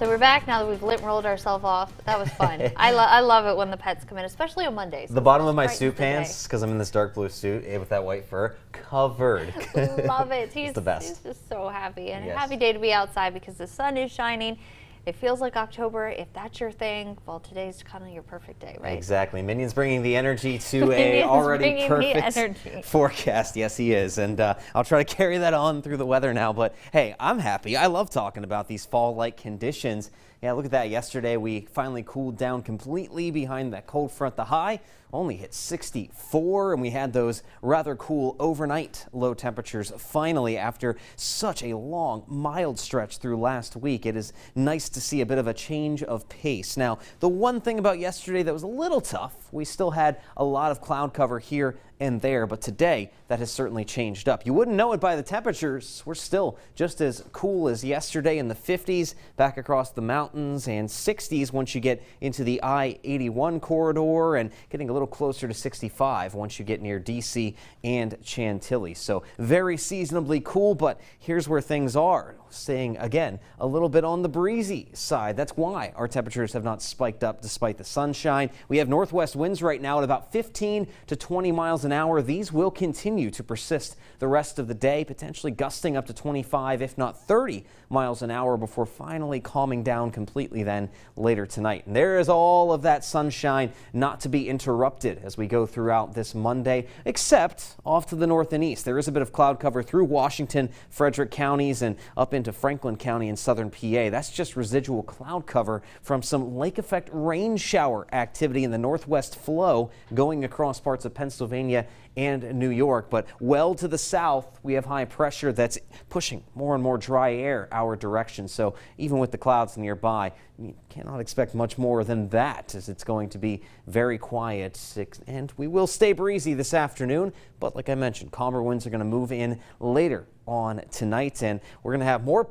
So we're back now that we've lit and rolled ourselves off. That was fun. I love it when the pets come in, especially on Mondays. The bottom of my suit pants, because I'm in this dark blue suit with that white fur, covered. Love it. He's the best. He's just so happy, and yes. a happy day to be outside because the sun is shining. It feels like October. If that's your thing, well, today's kind of your perfect day, right? Exactly. Minion's bringing the energy to a already perfect forecast. Yes, he is. And I'll try to carry that on through the weather now. But hey, I'm happy. I love talking about these fall-like conditions. Yeah, look at that. Yesterday, we finally cooled down completely behind that cold front. The high only hit 64, and we had those rather cool overnight low temperatures finally after such a long, mild stretch through last week. It is nice to see a bit of a change of pace. Now, the one thing about yesterday that was a little tough, we still had a lot of cloud cover here and there, but today that has certainly changed up. You wouldn't know it by the temperatures. We're still just as cool as yesterday in the 50s back across the mountains and 60s once you get into the I-81 corridor and getting a little closer to 65 once you get near DC and Chantilly. So very seasonably cool, but here's where things are. Staying again a little bit on the breezy side. That's why our temperatures have not spiked up despite the sunshine. We have northwest winds right now at about 15 to 20 miles an hour. These will continue to persist the rest of the day, potentially gusting up to 25 if not 30 miles an hour before finally calming down completely then later tonight. And there is all of that sunshine not to be interrupted as we go throughout this Monday, except off to the north and east. There is a bit of cloud cover through Washington, Frederick counties and up into Franklin County in southern PA. That's just residual cloud cover from some lake effect rain shower activity in the northwest flow going across parts of Pennsylvania and New York. But well to the south, we have high pressure that's pushing more and more dry air our direction. So even with the clouds nearby, you cannot expect much more than that, as it's going to be very quiet. And we will stay breezy this afternoon. But like I mentioned, calmer winds are going to move in later on tonight, and we're going to have more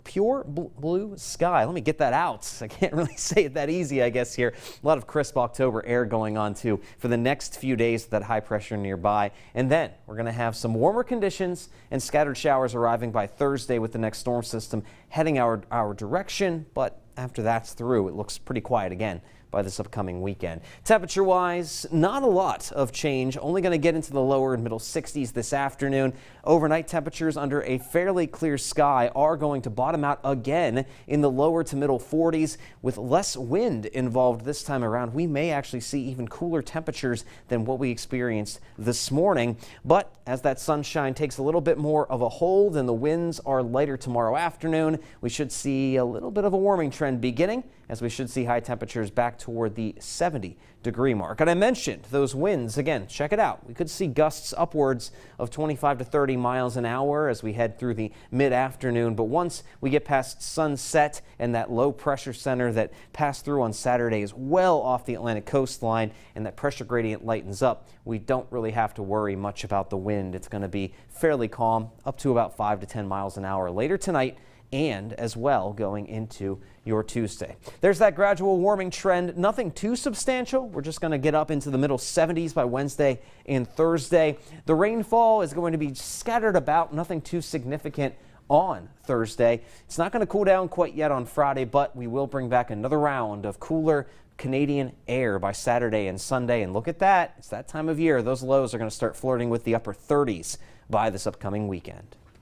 pure blue sky. Let me get that out. I can't really say it that easy, I guess, here. A lot of crisp October air going on, too, for the next few days with that high pressure nearby. And then we're going to have some warmer conditions and scattered showers arriving by Thursday with the next storm system heading our direction. But after that's through, it looks pretty quiet again by this upcoming weekend. Temperature-wise, not a lot of change. Only going to get into the lower and middle 60s this afternoon. Overnight temperatures under a fairly clear sky are going to bottom out again in the lower to middle 40s with less wind involved this time around. We may actually see even cooler temperatures than what we experienced this morning. But as that sunshine takes a little bit more of a hold and the winds are lighter tomorrow afternoon, we should see a little bit of a warming trend beginning, as we should see high temperatures back toward the 70-degree mark. And I mentioned those winds. Again, check it out. We could see gusts upwards of 25 to 30 miles an hour as we head through the mid-afternoon. But once we get past sunset and that low pressure center that passed through on Saturday is well off the Atlantic coastline and that pressure gradient lightens up, we don't really have to worry much about the wind. It's going to be fairly calm, up to about 5 to 10 miles an hour later tonight, and as well going into your Tuesday. There's that gradual warming trend. Nothing too substantial. We're just going to get up into the middle 70s by Wednesday and Thursday. The rainfall is going to be scattered about, nothing too significant on Thursday. It's not going to cool down quite yet on Friday, but we will bring back another round of cooler Canadian air by Saturday and Sunday. And look at that. It's that time of year. Those lows are going to start flirting with the upper 30s by this upcoming weekend.